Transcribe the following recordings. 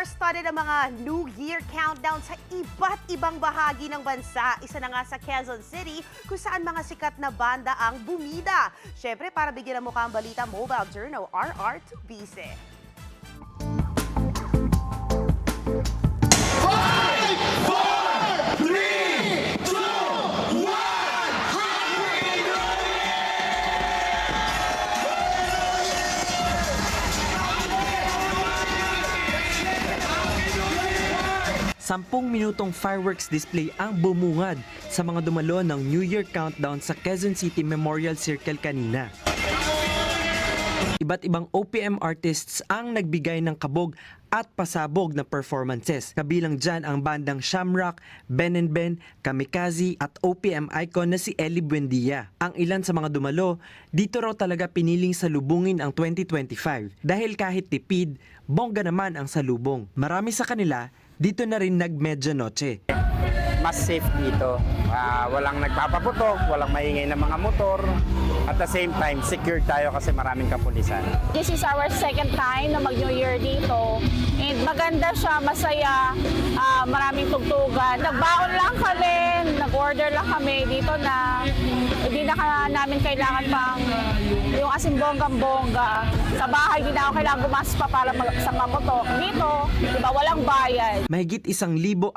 star-studded ang mga New Year countdown sa iba't ibang bahagi ng bansa. Isa na nga sa Quezon City kung saan mga sikat na banda ang bumida. Siyempre, para bigyan ng mukha ang balita, Mobile Journal RR Tubise. Sampung minutong fireworks display ang bumungad sa mga dumalo ng New Year countdown sa Quezon City Memorial Circle kanina. Iba't ibang OPM artists ang nagbigay ng kabog at pasabog na performances. Kabilang dyan ang bandang Shamrock, Ben & Ben, Kamikaze at OPM icon na si Ellie Buendia. Ang ilan sa mga dumalo, dito raw talaga piniling salubungin ang 2025 dahil kahit tipid, bongga naman ang salubong. Marami sa kanila, dito na rin nag-medyanoche. Mas safe dito. Walang nagpapaputok, walang maingay na mga motor. At the same time, secure tayo kasi maraming kapulisan. This is our second time na mag-New Year dito. And maganda siya, masaya, maraming tugtugan. Nagbaon lang kami, nag-order lang kami dito na hindi na namin kailangan pang yung asin bonggang-bongga. Sa bahay, hindi na ako kailangan gumastos pa para sa paputok. Dito, diba, walang bayad. Mahigit 1,300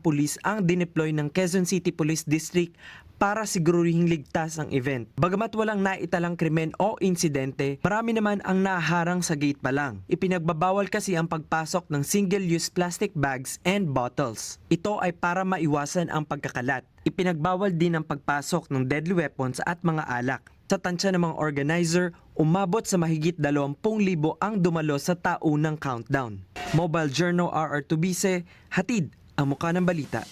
pulis ang dineploy ng Quezon City Police District para sigurihing ligtas ang event. Bagamat walang naitalang krimen o insidente, marami naman ang naharang sa gate pa lang. Ipinagbabawal kasi ang pagpasok ng single-use plastic bags and bottles. Ito ay para maiwasan ang pagkakalat. Ipinagbawal din ang pagpasok ng deadly weapons at mga alak. Sa tansya ng mga organizer, umabot sa mahigit 20,000 ang dumalo sa taunang countdown. Mobile Journal RR Tubise, hatid ang mukha ng balita.